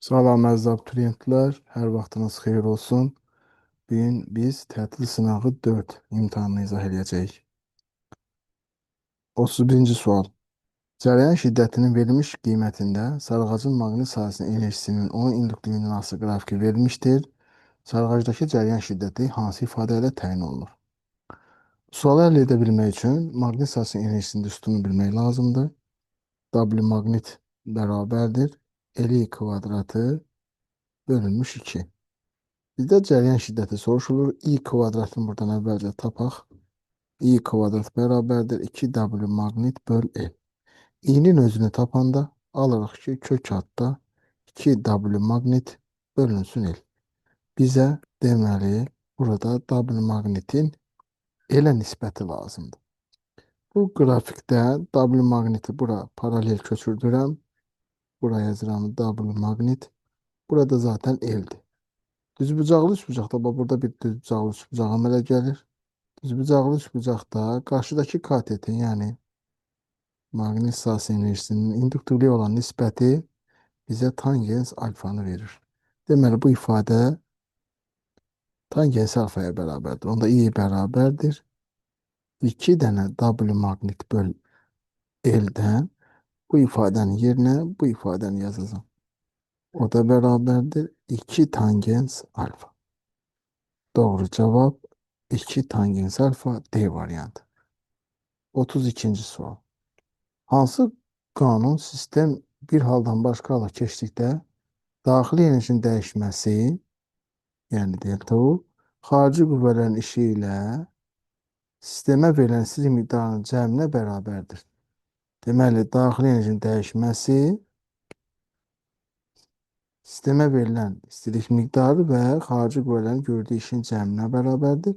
Salam əziz abituriyentlər, hər vaxtınız xeyir olsun. Bu gün biz tətil sınağı 4 imtahanını izah edəcəyik. 31-ci sual. Cərəyan şiddətinin verilmiş qiymətində sarğacın maqnit sahəsinin enerjisinin onun induktivliyindən asılı qrafiki verilmişdir. Sarğacdakı cərəyan şiddəti hansı ifadə ilə təyin olunur? Sualı həll edə bilmək üçün maqnit sahəsinin enerjisinin üstünü bilmək lazımdır. W maqnit bərabərdir. L kvadratı bölünmüş 2. Bizdə cərəyan şiddəti soruşulur. I kvadratını buradan əvvəlcə tapaq. I kvadrat bərabərdir 2W maqnit böl L. I-nin özünü tapanda alırıq ki, kök altda 2W maqnit bölünsün L. Bizə deməli burada W maqnitin L-ə nisbəti lazımdır. Bu qrafikdə W maqniti bura paralel köçürdürəm. Buraya yazıram W maqnit. Burada zaten L-dir. Düzbucaqlı üçbucaqda burada bir düzbucaqlı üçbucaq əmələ gəlir. Düzbucaqlı üçbucaqda qarşıdakı katetin, yəni maqnit sahəsi enerjisinin induktivliyə olan nisbəti bizə tangens alfanı verir. Deməli, bu ifadə tangens alfaya bərabərdir. Onda I bərabərdir 2 dənə W maqnit böl L-dən bu ifadənin yerinə bu ifadəni yazacağım. O da bərabərdir 2 tangens alfa. Doğru cavab 2 tangens alfa D variantı. 32-ci sual. Hansı qanun sistem bir haldan başqa hala keçdikdə daxili enerjinin dəyişməsi, yəni delta U, xarici qüvvələrin işi ilə sistemə verilən istilik miqdarının cəminə bərabərdir. Deməli, daxili enerjinin dəyişməsi sistemə verilən istilik miqdarı və xarici qüvvələrin gördüyü işin cəminə bərabərdir.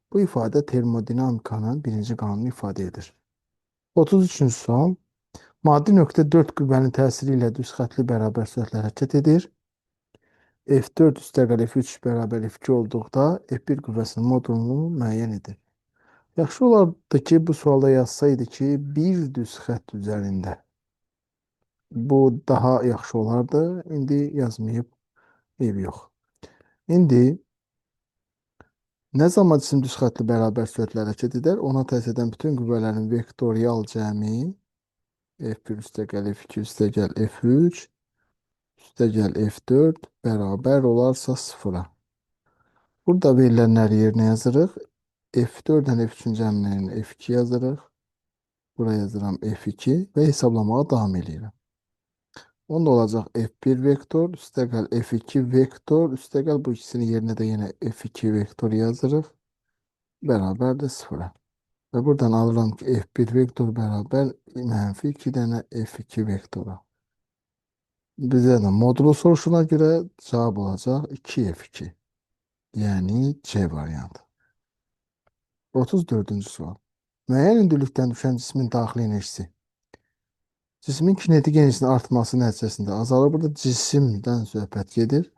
Bu ifadə termodinamikanın birinci qanunu ifadə edir. 33-cü sual. Maddi nöqtə 4 qüvvənin təsiri ilə düz xətli bərabər sürətlə hərəkət edir. F4 üstəgəl F3 bərabər F2 olduqda F1 qüvvəsinin modulunu müəyyən edir. Yaxşı olardı ki, bu sualda yazsaydı ki, bir düz xətt üzərində. Bu daha yaxşı olardı. İndi yazmayıb, eybi yox. İndi nə zaman cisim düz xətli bərabər sürətlə hərəkət edər? Ona təsir edən bütün qüvvələrin vektorial cəmi F1 üstəgəl F2 üstəgəl F3 üstəgəl F4 bərabər olarsa 0-a. Burada verilənləri yerinə yazırıq. F4-dən F3-ün cəmliyini F2 yazırıq. Buraya yazıram F2 və hesablamağa davam edirəm. Onda olacaq F1 vektor üstəgəl F2 vektor üstəgəl bu ikisinin yerinə də yenə F2 vektor yazırıq. Bərabərdir 0-a. Və buradan alıram ki, F1 vektor bərabər mənfi 2 dənə F2 vektora. Bizə də modulu soruşuna görə cavab olacaq 2F2. Yəni C variantı. 34-cü sual. Müəyyən hündürlükdən düşən cismin daxili enerjisi. Cismin kinetik enerjisinin artması nəticəsində azalır. Burada cisimdən söhbət gedir.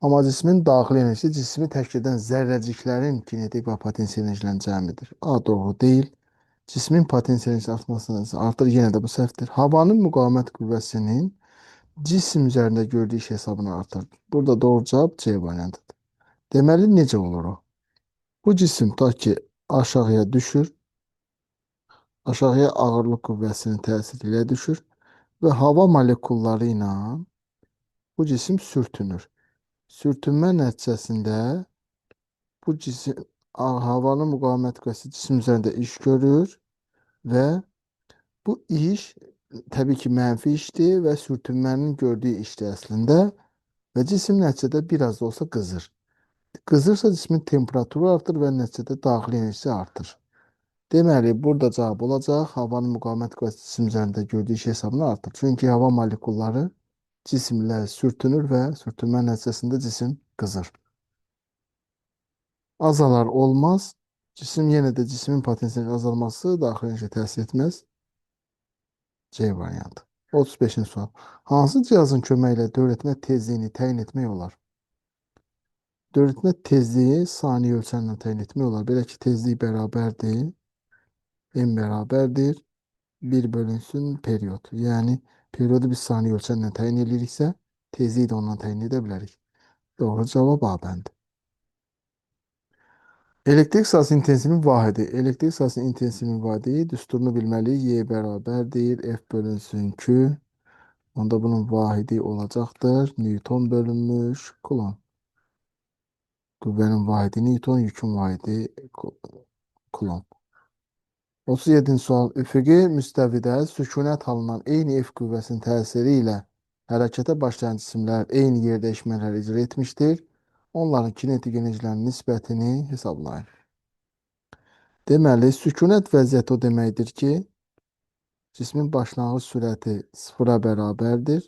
Amma cismin daxili enerjisi cismi təşkil edən zərrəciklərin kinetik və potensial enerjilərin cəmidir. A doğru deyil. Cismin potensial enerjisi artması artır. Yenə də bu səhvdir. Havanın müqavimət qüvvəsinin cisim üzərində gördüyü iş hesabını artır. Burada doğru cavab C variantıdır. Deməli, necə olur o? Bu cisim ta ki aşağıya düşür. Aşağıya ağırlıq qüvvəsinin təsiri ilə düşür və hava molekulları ilə bu cisim sürtünür. Sürtünmə nəticəsində bu cisim havanın müqavimət qüvvəsi cisim üzərində iş görür və bu iş təbii ki mənfi işdir və sürtünmənin gördüyü işdir əslində və cisim nəticədə biraz da olsa qızır. Qızırsa cismin temperaturu artır və nəticədə daxili enerjisi artır. Deməli, burada cavab olacaq, havanın müqavimət qüvvəsi cisim üzərində gördüyü iş hesabını artır. Çünki hava molekulları cisimlə sürtünür və sürtünmə nəticəsində cisim qızır. Azalar olmaz. Cisim yenə də cismin potensial azalması daxili enerjiyə təsir etməz. C variantı. 35-ci sual. Hansı cihazın köməyi ilə dövrətmə tezliyini təyin etmək olar? Dövrətmə tezliyi saniyə ölçənlə təyin etmək olar. Belə ki, tezlik bərabərdir. M bərabərdir 1 bölünsün periyod. Yəni, periyodu biz saniyə ölçənlə təyin ediriksə, Tezliyi də ondan təyin edə bilərik. Doğru cavab A bəndi. Elektrik sahəsinin intensivinin vahidi. Elektrik sahəsinin intensivinin vahidi düsturunu bilməliyik. Y bərabərdir. F bölünsün Q. Onda bunun vahidi olacaqdır. Newton bölünmüş kulon. Qüvvənin vahidi Newton, yükün vahidi kulon. 37-ci sual. Üfüqi müstəvidə sükunət halından eyni F qüvvəsinin təsiri ilə hərəkətə başlayan cisimlər eyni yerdəyişmələr icra etmişdir. Onların kinetik enerjilərinin nisbətini hesablayın. Deməli, sükunət vəziyyəti o deməkdir ki, cismin başlanğıc sürəti sıfıra bərabərdir.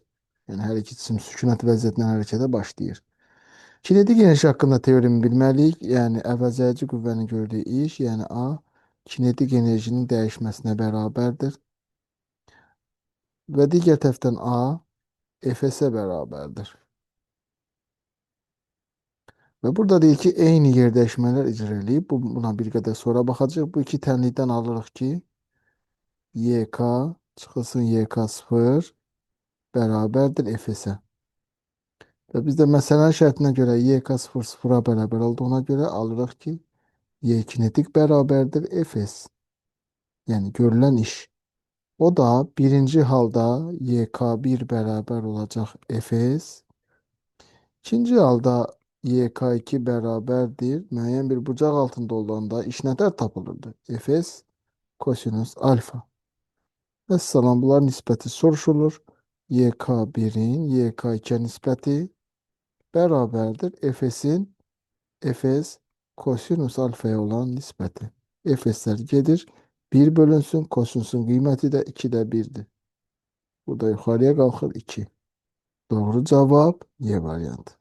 Yəni, hər iki cisim sükunət vəziyyətindən hərəkətə başlayır. Kinetik enerji haqqında teoremi bilməliyik. Yəni, əvəzləyici qüvvənin gördüyü iş, yəni A, kinetik enerjinin dəyişməsinə bərabərdir. Və digər tərəfdən A, Fs-ə bərabərdir. Və burada deyir ki, eyni yerdəyişmələr icra edib. Buna bir qədər sonra baxacaq. Bu iki tənlikdən alırıq ki, YK çıxılsın YK0 bərabərdir Fs-ə. Və biz də məsələnin şərtinə görə YK0 sıfıra bərabər olduğuna görə alırıq ki, Y kinetik bərabərdir Fs. Yəni, görülən iş. O da birinci halda YK1 bərabər olacaq Fs. İkinci halda YK2 bərabərdir. Müəyyən bir bucaq altında olanda iş nətər tapılırdı? Fs kosinus alfa. Vəssalam, bunlar nisbəti soruşulur. YK1-in YK2-ə nisbəti bərabərdir Fs-in Fs kosinus alfaya olan nisbəti. Fs'lər gedir. 1 bölünsün. Kosinusun qiyməti də 2-də 1'dir. Bu da yuxarıya qalxır 2. Doğru cavab Y variantı.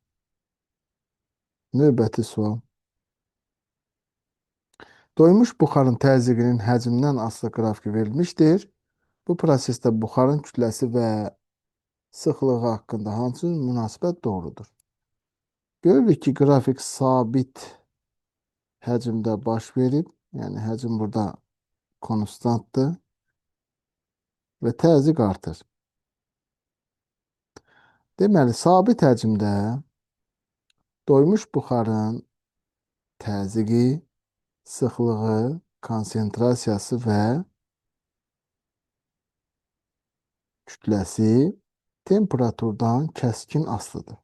Növbəti sual. Doymuş buxarın təzyiqinin həcmindən asılı qrafiki verilmişdir. Bu prosesdə buxarın kütləsi və sıxlığı haqqında hansı münasibət doğrudur? Görürük ki, qrafik sabit həcmdə baş verib. Yəni, həcm burada konstantdır və təzyiq artır. Deməli, sabit həcmdə doymuş buxarın təzyiqi, sıxlığı, konsentrasiyası və kütləsi temperaturdan kəskin asılıdır.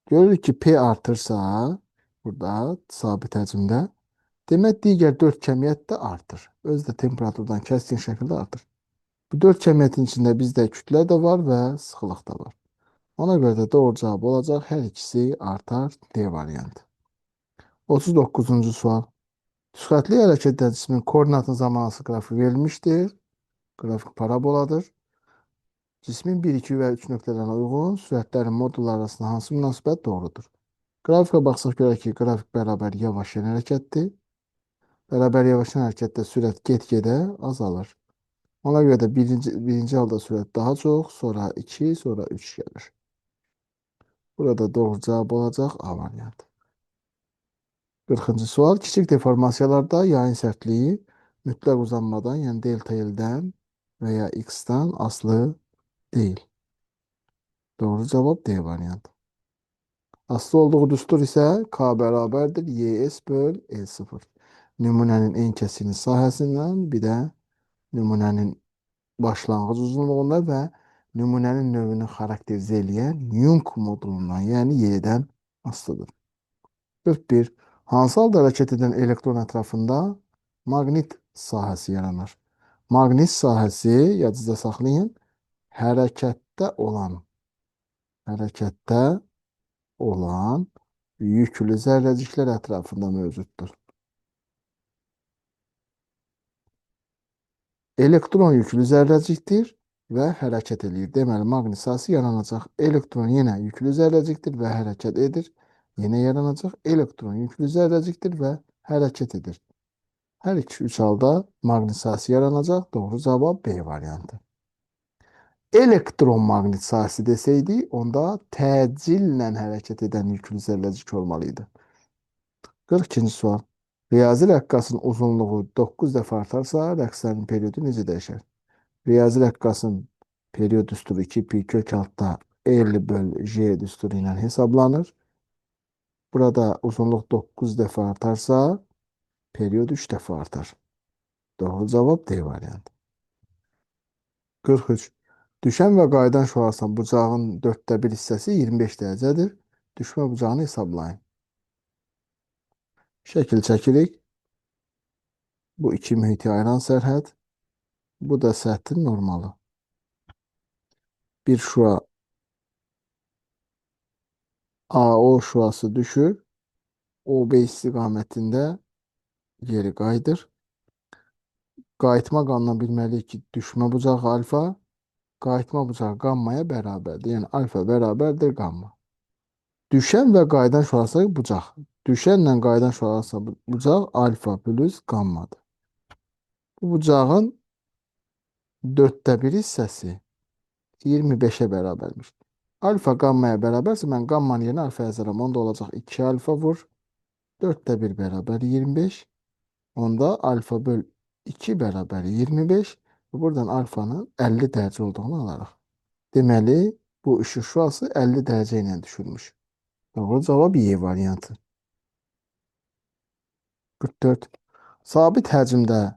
Görürük ki, P artırsa, burada sabit həcmdə, demək digər 4 kəmiyyət də artır. Özü də temperaturdan kəskin şəkildə artır. Bu 4 kəmiyyətin içində bizdə kütlə də var və sıxlıq da var. Ona görə də doğru cavab olacaq. Hər ikisi artar. D variantı. 39-cu sual. Sürətli hərəkət edən cismin koordinatın zamanlısı qrafiki verilmişdir. Qrafik paraboladır. Cismin 1, 2 və 3 nöqtələrinə uyğun sürətlərin modulları arasında hansı münasibət doğrudur? Qrafikə baxsaq görək ki, qrafik bərabər yavaşlayan hərəkətdir. Bərabər yavaşlayan hərəkətdə sürət get-gedə azalır. Ona görə də birinci halda sürət daha çox, sonra 2, sonra 3 gəlir. Burada doğru cavab olacaq A variantı. 40-cı sual. Kiçik deformasiyalarda yayın sərtliyi mütləq uzanmadan, yəni delta L-dən və ya X-dan asılı deyil. Doğru cavab D variantı. Asılı olduğu düstur isə K bərabərdir YS böl L0. Nümunənin en kəskin sahəsindən, bir də nümunənin başlanğıc uzunluğunda və nümunənin növünü xarakterizə eləyən Young modulundan, yəni Y-dən asılıdır. 41. Hansı halda hərəkət edən elektron ətrafında maqnit sahəsi yaranır? Maqnit sahəsi, yadınızda saxlayın, hərəkətdə olan yüklü zərrəciklər ətrafında mövcuddur. Elektron yüklü zərrəcikdir və hərəkət edir. Deməli, maqnit sahəsi yaranacaq. Elektron yenə yüklü zərrəcikdir və hərəkət edir. Yenə yaranacaq. Elektron yüklü zərrəcikdir və hərəkət edir. Hər iki üç halda maqnit sahəsi yaranacaq. Doğru cavab B variantı. Elektron maqnit sahəsi desəydi, onda təcillə hərəkət edən yüklü zərrəcik olmalıydı. 42-ci sual. Riyazi rəqqasın uzunluğu 9 dəfə artarsa, rəqslərin periodu necə dəyişər? Riyazi rəqqasın Periyod düsturu 2 pi kök altda L böl J düsturu ilə hesablanır. Burada uzunluq 9 dəfə artarsa, periyod 3 dəfə artar. Doğru cavab D variantı. 43. Düşən və qayıdan şüasının bucağın 1/4 hissəsi 25 dərəcədir. Düşmə bucağını hesablayın. Şəkil çəkirik. Bu iki mühiti ayıran sərhəd. Bu da səthin normalı. Bir şua AO şuası düşür. OB istiqamətində geri qayıdır. Qayıtma qanuna bilməliyik ki, düşmə bucağı alfa, qayıtma bucağı qammaya bərabərdir. Yəni alfa bərabərdir qamma. Düşən və qayıdan şüası bucaq. Düşənlə qayıdan şüası bucaq alfa plus qammadır. Bu bucağın 1/4 hissəsi 25'e bərabərmiş. Alfa qammaya bərabərsə mən qammanın yerinə alfa yazaram. Onda olacaq 2 alfa vur. 1/4 bərabər 25. Onda alfa böl 2 bərabər 25. Buradan alfanın 50 dərəcə olduğunu alarıq. Deməli, bu işıq şüası 50 dərəcə ilə düşürmüş. Doğru cavab Y variantı. 44. Sabit həcmdə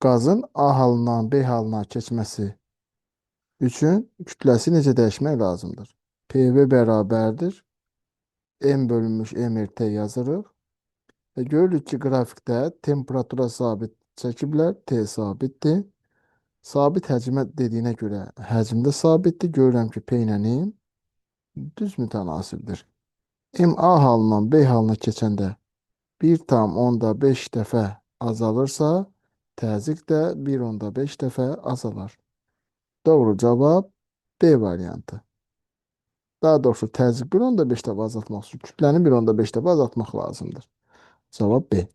qazın A halından B halına keçməsi üçün kütləsi necə dəyişmək lazımdır? PV bərabərdir. M bölünmüş MRT yazırıq. Və görürük ki, qrafikdə temperatura sabit çəkiblər. T sabitdir. Sabit həcmə dediyinə görə həcmdə sabitdir. Görürəm ki, P ilə M düz mütənasibdir. M A halından B halına keçəndə 1,5 dəfə azalırsa, təzyiq də 1,5 dəfə azalar. Doğru cavab B variantı. Daha doğrusu təzyiq 1,5 dəfə azaltmaq üçün kütləni 1,5 dəfə azaltmaq lazımdır. Cavab B.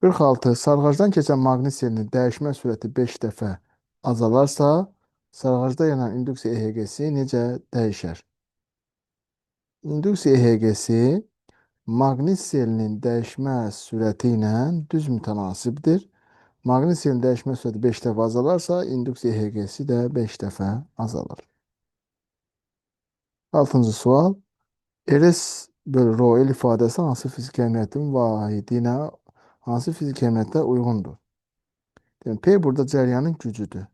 46. Sarğacdan keçən maqnit selinin dəyişmə sürəti 5 dəfə azalarsa, sarğacda yanan induksiya EHG-si necə dəyişər? İnduksiya EHG-si maqnit selinin dəyişmə sürəti ilə düz mütənasibdir. Maqnit selinin dəyişmə sürəti 5 dəfə azalarsa, induksiya EHG-si də 5 dəfə azalır. 6-cı sual. RS bölü ρL ifadəsi hansı fiziki əhəmiyyətin vahidinə, hansı fiziki əhəmiyyətə uyğundur? P burada cəryanın gücüdür.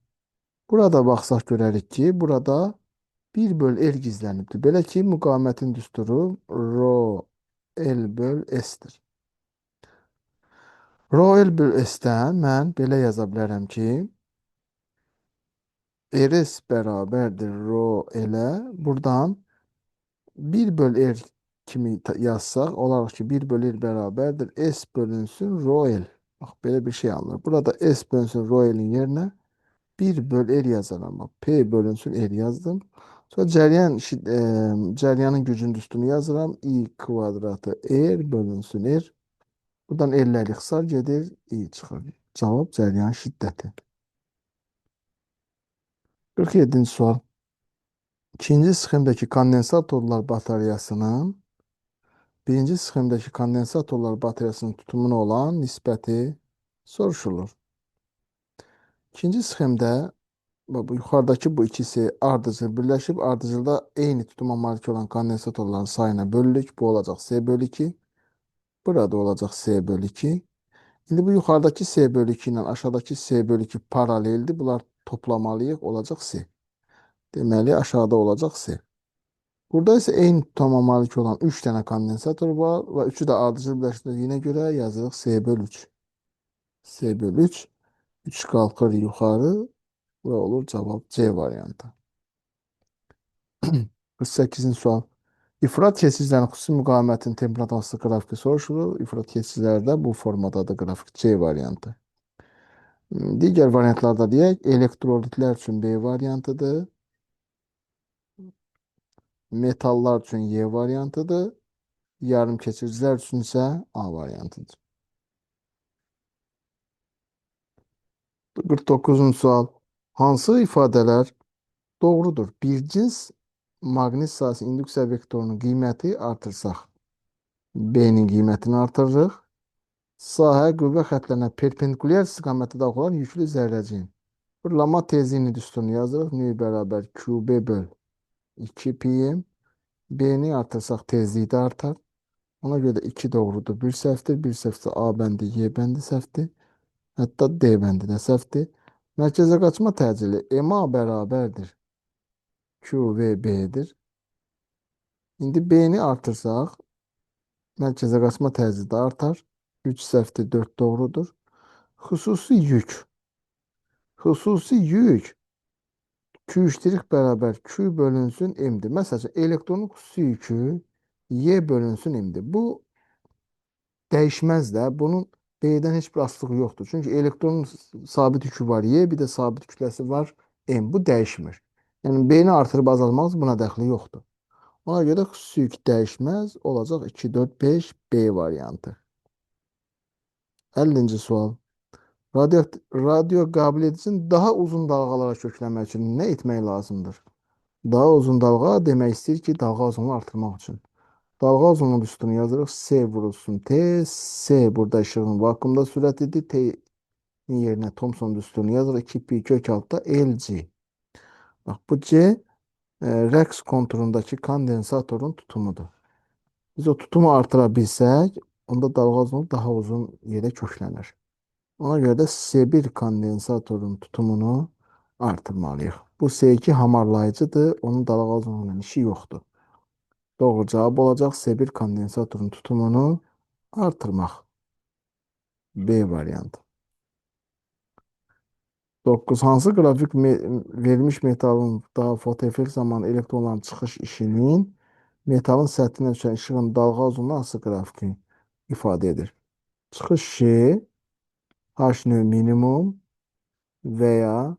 Burada baxsaq görərik ki, burada 1 böl L gizlənibdir. Belə ki, müqavimətin düsturu ρL böl S-dir. ρL böl S-dən mən belə yaza bilərəm ki, RS bərabərdir ρL-ə. Buradan 1 böl R kimi yazsaq, olaraq ki, 1 böl R bərabərdir S bölünsün ρL. Bax, belə bir şey alınır. Burada S bölünsün ρL-in yerinə 1 böl R yazaram. Bax, P bölünsün R yazdım. Sonra cəryanın gücünün üstünü yazıram. I kvadratı R bölünsün R. Buradan R'lər ixtisar gedir. I çıxır. Cavab cəryan şiddəti. 47-ci sual. İkinci sxemdəki kondensatorlar bataryasının birinci sxemdəki kondensatorlar bataryasının tutumuna olan nisbəti soruşulur. İkinci sxemdə bu yuxarıdakı bu ikisi ardıcıl birləşib, ardıcılda eyni tutuma malik olan kondensatorların sayına bölürük. Bu olacaq S bölü 2. Burada olacaq S bölü 2. İndi bu yuxarıdakı S bölü 2 ilə aşağıdakı S bölü 2 paraleldir. Bunlar toplamalıyıq, olacaq S. Deməli, aşağıda olacaq S. Burada isə eyni tutuma malik olan 3 dənə kondensator var və 3-ü də ardıcıl birləşdirdiyinə görə yazırıq S bölü 3. S bölü 3. 3 qalxır yuxarı və olur cavab C variantı. 48-ci sual. İfrat keçicilərin xüsusi müqavimətin temperaturası qrafiki soruşulur. İfrat keçicilərdə bu formadadır qrafik C variantı. Digər variantlarda deyək, elektrolitlər üçün B variantıdır. Metallar üçün Y variantıdır. Yarım keçiricilər üçün isə A variantıdır. 49-cu sual. Hansı ifadələr doğrudur? Bir cins maqnit sahəsi induksiya vektorunun qiyməti artırsaq, B-nin qiymətini artırırıq. Sahə qüvvə xəttlərinə perpendikulyar istiqamətdə daxil olan yüklü zərrəcin Fırlama tezliyini düsturunu yazırıq. Növ bərabər QB böl 2 pi. B'ni artırsaq tezliyi də artar. Ona görə də 2 doğrudur. Bir səhvdir. Bir səhvsə A bəndi, Y bəndi səhvdir. Hətta D bəndi də səhvdir. Mərkəzə qaçma təcili MA bərabərdir. QVB'dir. İndi B'ni artırsaq mərkəzə qaçma təcili də artar. 3 səhvdir, 4 doğrudur. Xüsusi yük. Xüsusi yük Q iştirik bərabər Q bölünsün M'dir. Məsələn, elektronun xüsusi yükü Y bölünsün M'dir. Bu dəyişməz də. Bunun B'dən heç bir asılığı yoxdur. Çünki elektronun sabit yükü var Y, bir də sabit kütləsi var M. Bu dəyişmir. Yəni B'ni artırıb azalmaz buna dəxli yoxdur. Ona görə xüsusi yük dəyişməz olacaq 2, 4, 5 B variantı. 50-ci sual. Radio qabiliyyətin daha uzun dalğalara köklənmək üçün nə etmək lazımdır? Daha uzun dalğa demək istəyir ki, dalğa uzunluğunu artırmaq üçün. Dalğa uzunluğu üstünü yazırıq. S vurulsun T. S burada işığın vakuumda sürətidir. T'nin yerinə Thomson düsturunu yazırıq. 2 pi kök altda LC. Bax, bu C rəqs konturundakı kondensatorun tutumudur. Biz o tutumu artıra bilsək, onda dalğa uzunluğu daha uzun yerə köklənir. Ona görə də S1 kondensatorun tutumunu artırmalıyıq. Bu S2 hamarlayıcıdır. Onun dalğa uzunluğunun işi yoxdur. Doğru cavab olacaq S1 kondensatorun tutumunu artırmaq. B variantı. 9. Hansı qrafik verilmiş metalın daha fotoeffekt zamanı elektronların çıxış işinin metalın səthinə düşən işığın dalğa uzunluğu hansı qrafiki ifadə edir? Çıxış işi H növ minimum və ya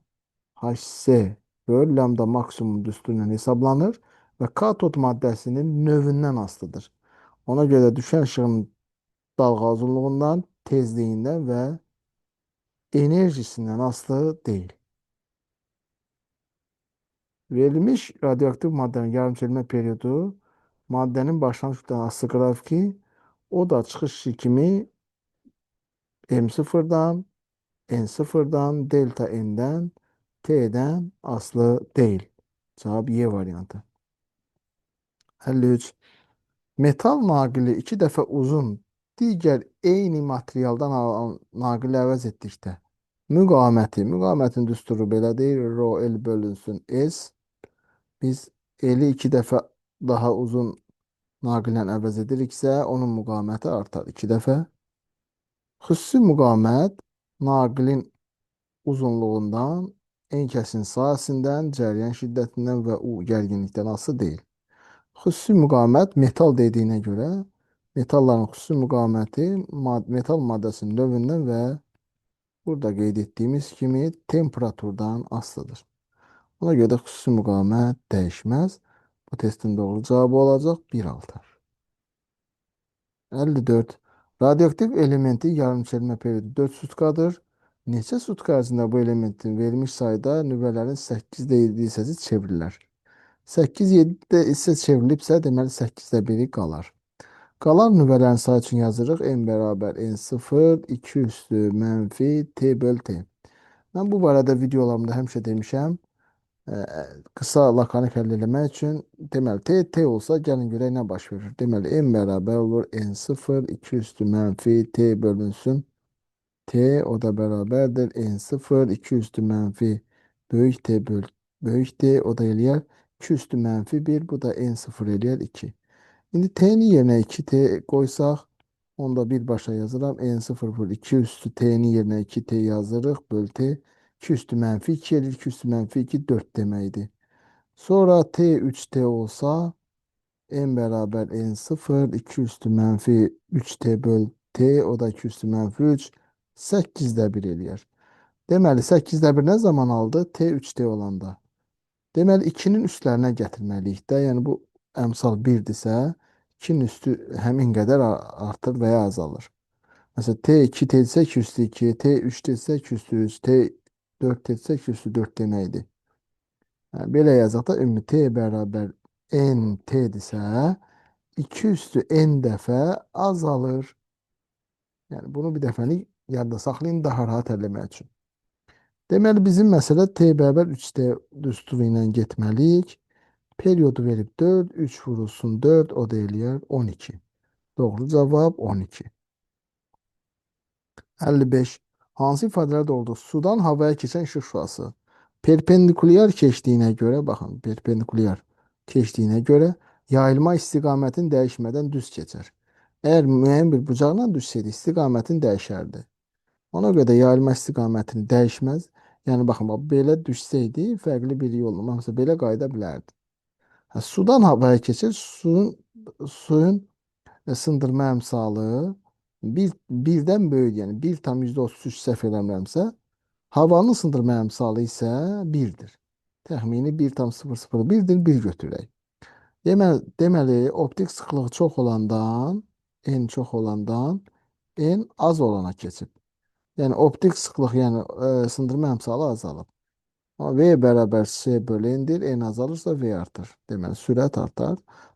HC böl lambda maksimum düsturundan hesablanır və katod maddəsinin növündən asılıdır. Ona görə düşən işığın dalğa uzunluğundan, tezliyindən və enerjisindən asılı deyil. Verilmiş radioaktiv maddənin yarımçölmə periodu maddənin başlanğıc kütləsinə asılı qrafiki, o da çıxış kimi M0-dan, N0-dan, delta N'dən, T'dən asılı deyil. Cavab Y variantı. 53. Metal naqili 2 dəfə uzun digər eyni materialdan alınan naqili əvəz etdikdə müqamətin düsturu belədir. Rho L bölünsün S. Biz L-i 2 dəfə daha uzun naqillə əvəz ediriksə, onun müqaməti artar 2 dəfə. Xüsusi müqamət naqilin uzunluğundan, en kəsin sahəsindən, cəryan şiddətindən və U gərginlikdən asılı deyil. Xüsusi müqamət metal dediyinə görə metalların xüsusi müqaməti metal maddəsinin növündən və burada qeyd etdiyimiz kimi temperaturdan asılıdır. Ona görə də xüsusi müqamət dəyişməz. Bu testin doğru cavabı olacaq 1,6. 54. Radioaktiv elementin yarımçölmə periodu 4 sutkadır. Neçə sutka ərzində bu elementin verilmiş sayda nüvələrin 8-də 7 hissəsi çevrilir? 8-7-də isə çevrilibsə, deməli 8-də biri qalar. Qalan nüvələrin sayı üçün yazırıq. N bərabər N0, 2 üstü mənfi T böl T. Mən bu barədə videolarımda həmişə demişəm. Qısa lakonik əldə etmək üçün deməli T olsa gəlin görək nə baş verir. Deməli N bərabər olur N0, 2 üstü mənfi T bölünsün T, o da bərabərdir N0, 2 üstü mənfi böyük T böl böyük T, o da eləyər 2 üstü mənfi 1, bu da N0 eləyər 2. İndi T'nin yerinə 2T qoysaq, onda birbaşa yazıram. N0 böl 2 üstü T'nin yerinə 2T yazırıq. Böl T. 2 üstü mənfi 2 edir. 2 üstü mənfi 2 4 deməkdir. Sonra T 3T olsa N bərabər N0 2 üstü mənfi 3T böl T, o da 2 üstü mənfi 3 8-də 1 eləyər. Deməli 8-də 1 nə zaman aldı? T 3T olanda. Deməli 2-nin üstlərinə gətirməliyik də. Yəni bu əmsal 1-dirsə 2-nin üstü həmin qədər artır və ya azalır. Məsələn T 2 isə 2 üstü 2, T 3 isə 2 üstü 3, T 4 isə 2 üstü 4 deməkdir. Yəni, belə yazaq da ümumi T bərabər N T-dirsə 2 üstü N dəfə azalır. Yəni bunu bir dəfəlik yadda saxlayın daha rahat əlləmək üçün. Deməli bizim məsələ T bərabər 3D düsturu ilə getməliyik. Periodu verib 4, 3 vurulsun 4, o da eləyər 12. Doğru cavab 12. 55. Hansı ifadələr doğrudur? Sudan havaya keçən işıq şüası perpendikulyar keçdiyinə görə, baxın, perpendikulyar keçdiyinə görə yayılma istiqamətini dəyişmədən düz keçər. Əgər müəyyən bir bucaqla düşsəydi, istiqamətini dəyişərdi. Ona görə də yayılma istiqamətini dəyişməz. Yəni baxın, bax, belə düşsəydi, fərqli bir yolla, məsələn, belə qayıda bilərdi. Hə, sudan havaya keçir, suyun sındırma əmsalı birdən böyük, yəni 1,33 səhv eləmirəmsə, havanın sındırma əmsalı isə 1-dir. Təxmini 1,001-dir, 1 götürək. Deməli, optik sıxlığı çox olandan, n çox olandan, n az olana keçib. Yəni optik sıxlıq, yəni sındırma əmsalı azalıb. Amma V bərabər C bölü N'dir. N azalırsa V artır. Deməli, sürət artar.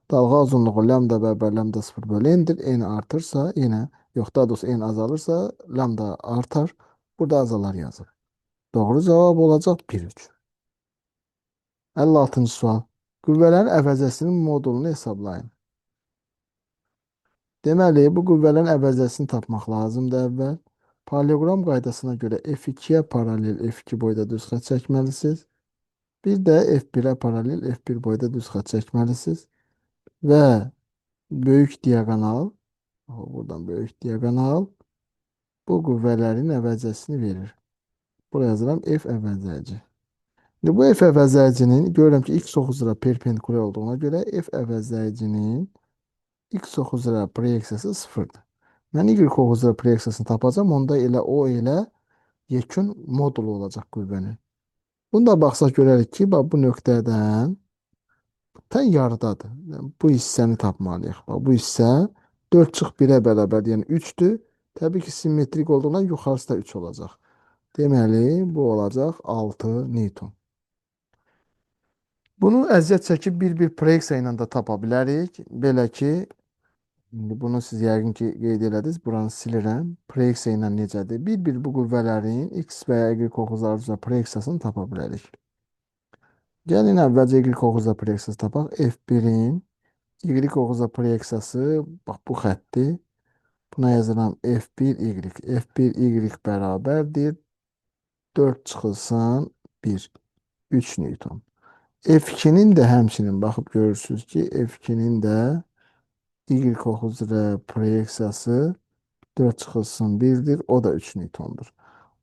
Dalğa uzunluğu lambda bərabər lambda 0 bölü N'dir. N artırsa yenə, yox, daha doğrusu N azalırsa lambda artar. Burada azalar yazır. Doğru cavab olacaq 1,3. 56-cı sual. Qüvvələrin əvəzəsinin modulunu hesablayın. Deməli, bu qüvvələrin əvəzəsini tapmaq lazımdır əvvəl. Parallelogram qaydasına görə F2-yə paralel F2 boyda düz xətt çəkməlisiniz. Bir də F1-ə paralel F1 boyda düz xətt çəkməlisiniz. Və böyük diaqonal, buradan böyük diaqonal bu qüvvələrin əvəzəsini verir. Buraya yazıram F əvəzəci. İndi bu F əvəzəcinin görürəm ki, x ox üzrə perpendikulyar olduğuna görə F əvəzəcinin x ox üzrə proyeksiyası 0-dır. Mən y ox üzrə proyeksiyasını tapacağam. Onda elə o elə yekun modulu olacaq qüvvənin. Bunda baxsaq görərik ki, bax, bu nöqtədən tən yarıdadır. Yəni, bu hissəni tapmalıyıq. Bax, bu hissə 4/1-ə bərabər, yəni 3-dür. Təbii ki, simmetrik olduğundan yuxarısı da 3 olacaq. Deməli, bu olacaq 6 Newton. Bunu əziyyət çəkib bir-bir proyeksiya ilə də tapa bilərik. Belə ki, indi bunu siz yəqin ki, qeyd elədiniz. Buranı silirəm. Proyeksiya ilə necədir? Bir-bir bu qüvvələrin x və ya y oxuzları üzrə proyeksiyasını tapa bilərik. Gəlin əvvəlcə y oxuzla proyeksiyası tapaq. F1-in y oxuzla proyeksiyası, bax, bu xəttdir. Buna yazıram F1Y. F1Y bərabərdir 4 çıxılsın 1. 3 Newton. F2-nin də həmçinin baxıb görürsünüz ki, F2-nin də y ox üzrə proyeksiyası 4 çıxılsın 1-dir. O da 3 Newtondur.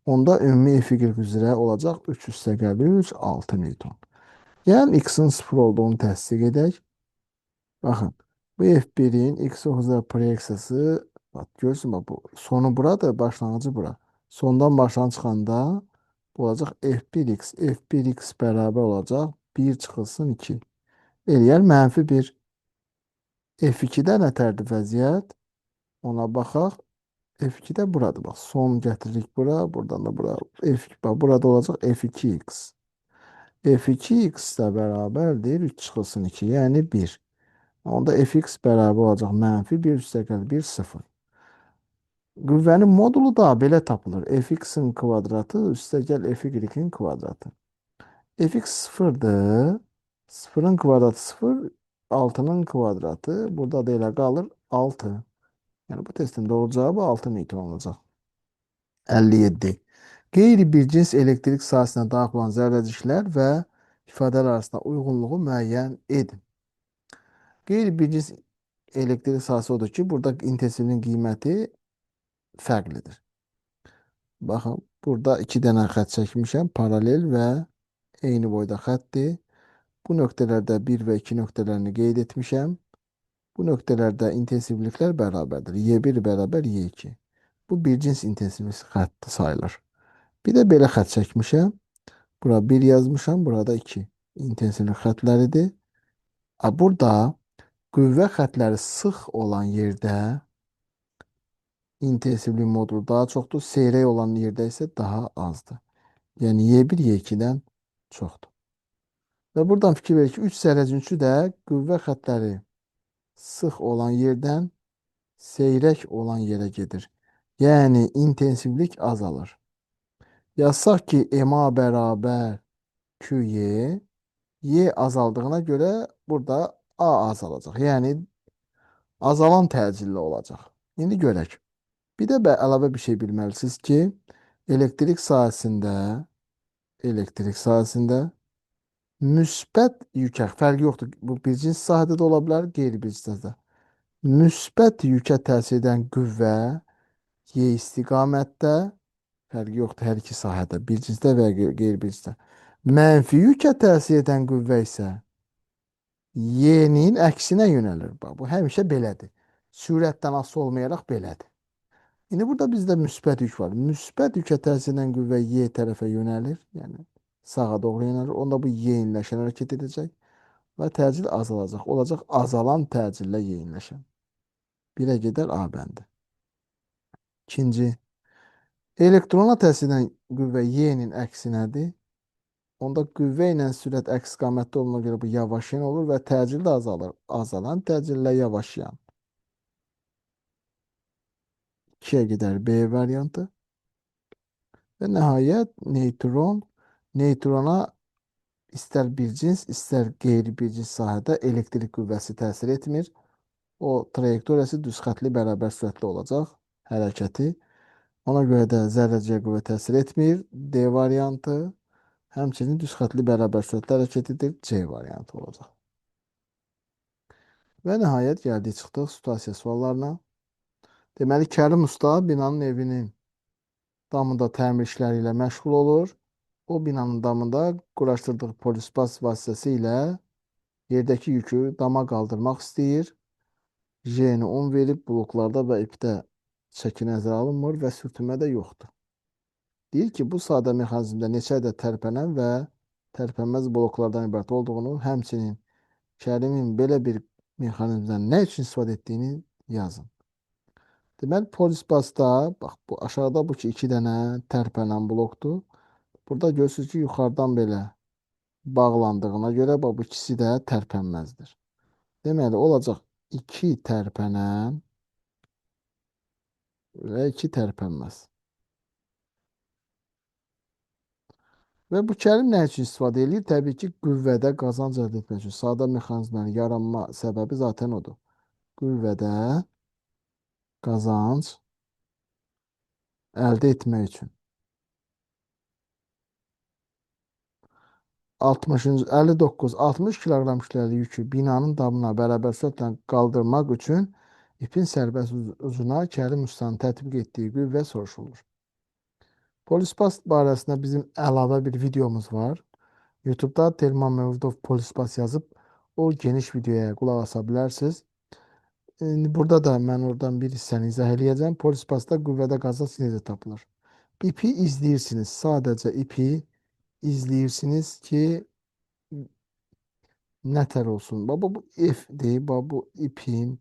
Onda ümumi F2 üzrə olacaq 3 üstə gəlir 3, 6 Newton. Yəni x-in 0 olduğunu təsdiq edək. Baxın, bu F1-in x ox üzrə proyeksiyası, bax, görürsün, bax, bu sonu buradır, başlanğıcı bura. Sondan başlanğıc çıxanda bu olacaq F1x. F1x bərabər olacaq 1 çıxılsın 2. Eləyər -1. F2-də nətərdir vəziyyət? Ona baxaq. F2-də buradır. Bax, son gətiririk bura. Buradan da bura. F2, bax, burada olacaq F2x. F2x də bərabərdir 3 çıxılsın 2. Yəni 1. Onda fx bərabər olacaq -1 üstə gəlir 1, 0. Qüvvənin modulu da belə tapılır. Fx-in kvadratı üstə gəl fy-in kvadratı. Fx 0-dır. 0-ın kvadratı 0, 6-nın kvadratı. Burada da elə qalır 6. Yəni bu testin doğru cavabı 6 Newton olacaq. 57. Qeyri-bircins elektrik sahəsinə daxil olan zərrəciklər və ifadələr arasında uyğunluğu müəyyən edin. Qeyri-bircins elektrik sahəsi odur ki, burada intensivliyin qiyməti fərqlidir. Baxın, burada 2 dənə xətt çəkmişəm. Paralel və eyni boyda xəttdir. Bu nöqtələrdə 1 və 2 nöqtələrini qeyd etmişəm. Bu nöqtələrdə intensivliklər bərabərdir. Y1 bərabər Y2. Bu bircins intensivlik xətti sayılır. Bir də belə xətt çəkmişəm. Bura 1 yazmışam, burada 2 intensivlik xəttləridir. Burada qüvvə xəttləri sıx olan yerdə intensivlik modulu daha çoxdur. Seyrək olan yerdə isə daha azdır. Yəni Y1 Y2-dən çoxdur. Və buradan fikir verir ki, 3 zərrəcüncü də qüvvə xəttləri sıx olan yerdən seyrək olan yerə gedir. Yəni intensivlik azalır. Yazsaq ki, MA bərabər QY, Y azaldığına görə burada A azalacaq. Yəni azalan təcilli olacaq. İndi görək. Bir də əlavə bir şey bilməlisiniz ki, elektrik sahəsində elektrik sahəsində müsbət yükə fərqi yoxdur. Bu bircins sahədə də ola bilər, qeyri-bircinsdə də. Müsbət yükə təsir edən qüvvə Y istiqamətdə fərqi yoxdur hər iki sahədə, bircinsdə və qeyri-bircinsdə. Mənfi yükə təsir edən qüvvə isə Y-nin əksinə yönəlir. Bax, bu həmişə belədir. Sürətdən asılı olmayaraq belədir. İndi burada bizdə müsbət yük var. Müsbət yükə təsir edən qüvvə Y tərəfə yönəlir. Yəni sağa doğru yönəlir. Onda bu Y-inləşən hərəkət edəcək və təcil azalacaq. Olacaq azalan təcillə Y-inləşən. Birə gedər A bəndi. İkinci, elektrona təsir edən qüvvə Y-nin əksinədir. Onda qüvvə ilə sürət əks istiqamətdə olduğuna görə bu yavaşayan olur və təcil də azalır. Azalan təcillə yavaşayan. 2-yə gedər B variantı. Və nəhayət neytrona istər bir cins, istər qeyri-bircins sahədə elektrik qüvvəsi təsir etmir. O trayektoriyası düz xətli bərabər sürətli olacaq hərəkəti. Ona görə də zərrəciyə qüvvə təsir etmir. D variantı. Həmçinin düz xətli bərabər sürətli hərəkət edir. C variantı olacaq. Və nəhayət gəldik çıxdıq situasiya suallarına. Deməli, Kərim Usta binanın evinin damında təmir işləri ilə məşğul olur. O binanın damında quraşdırdığı polisbas vasitəsilə yerdəki yükü dama qaldırmaq istəyir. J-ni 10 verib bloklarda və ipdə çəki nəzərə alınmır və sürtünmə də yoxdur. Deyir ki, bu sadə mexanizmdə neçə ədəd tərpənən və tərpənməz bloklardan ibarət olduğunu, həmçinin Kərimin belə bir mexanizmdən nə üçün istifadə etdiyini yazın. Deməli, polisbasda, bax, bu aşağıda bu ki, 2 dənə tərpənən blokdur. Burada görürsünüz ki, yuxarıdan belə bağlandığına görə bax, bu ikisi də tərpənməzdir. Deməli, olacaq 2 tərpənən və 2 tərpənməz. Və bu kəlim nə üçün istifadə edir? Təbii ki, qüvvədə qazanc əldə etmək üçün. Sadə mexanizmlərin yaranma səbəbi zaten odur. Qüvvədə qazanc əldə etmək üçün. 59-60 kiloqram kütləli yükü binanın damına bərabər sürətlə qaldırmaq üçün ipin sərbəst uzuna Kərim Ustanın tətbiq etdiyi qüvvə soruşulur. Polisbas barəsində bizim əlavə bir videomuz var. YouTube'da Telman Mevludov Polisbas yazıb o geniş videoya qulaq asa bilərsiniz. Burada da mən oradan bir hissəni izah eləyəcəm. Polisbasda qüvvədə qazanc necə tapılır? İpi izləyirsiniz. Sadəcə ipi izləyirsiniz ki, nətər olsun. Baba bu F-dir. Bu ipin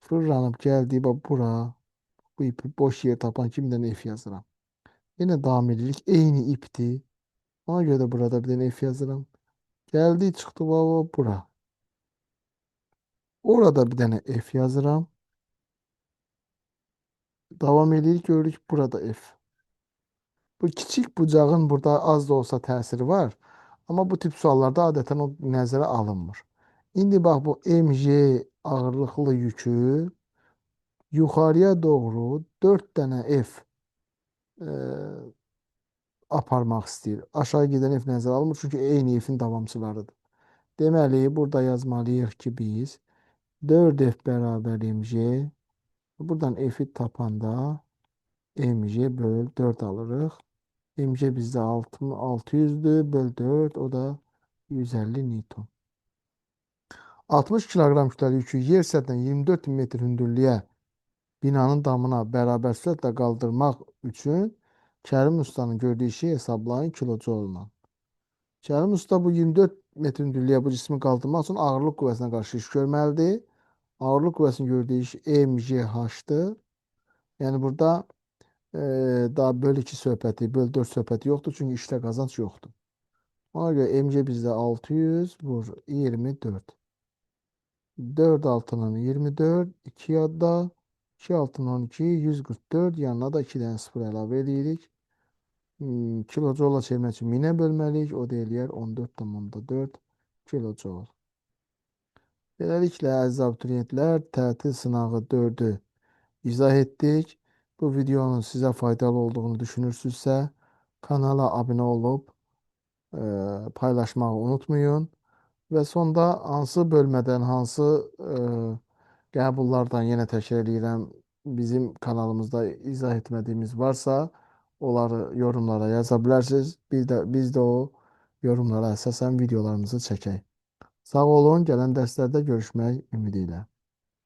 fırlanıb gəldiyi bura. Bu ipi boş yer tapan kimi də F yazıram. Yenə davam edirik. Eyni ipdir. Ona görə də burada bir dənə F yazıram. Gəldi çıxdı bura. Orada bir dənə F yazıram. Davam edirik. Görürük burada F. Bu kiçik bucağın burada az da olsa təsiri var. Amma bu tip suallarda adətən o nəzərə alınmır. İndi bax bu MJ ağırlıqlı yükü yuxarıya doğru 4 dənə F aparmaq istəyir. Aşağı gedən F nəzərə alınmır. Çünki eyni F-in davamçılarıdır. Deməli, burada yazmalıyıq ki, biz 4F bərabər MJ. Buradan F-i tapanda MJ böl 4 alırıq. MJ bizdə 600'dür. Böl 4, o da 150 Newton. 60 kiloqram kütləli yükü yer səthindən 24 metr hündürlüyə binanın damına bərabər sürətlə qaldırmaq üçün Kərim Ustanın gördüyü işi hesablayın kilojoul'la. Kərim Usta bu 24 metr hündürlüyə bu cismi qaldırmaq üçün ağırlıq qüvvəsinə qarşı iş görməlidir. Ağırlıq qüvvəsinin gördüyü iş MJH-dır. Yəni burada daha böl 2 söhbəti, böl 4 söhbəti yoxdur. Çünki işdə qazanc yoxdur. Ona görə MC bizdə 600 vur 24. 4 altının 24, 2 yadda, 2 altının 12, 144, yanına da 2 dənə 0 əlavə edirik. Kilojoula çevirmək üçün 1000-ə bölməliyik. O da eləyər 14,4 kilojoule. Beləliklə, əziz abituriyentlər, tətil sınağı 4-ü izah etdik. Bu videonun sizə faydalı olduğunu düşünürsünüzsə, kanala abunə olub paylaşmağı unutmayın. Və sonda hansı bölmədən, hansı qəbullardan yenə təkrar edirəm, bizim kanalımızda izah etmədiyimiz varsa, onları yorumlara yaza bilərsiniz. Biz də o yorumlara əsasən videolarımızı çəkək. Sağ olun, gələn dərslərdə görüşmək ümidi ilə.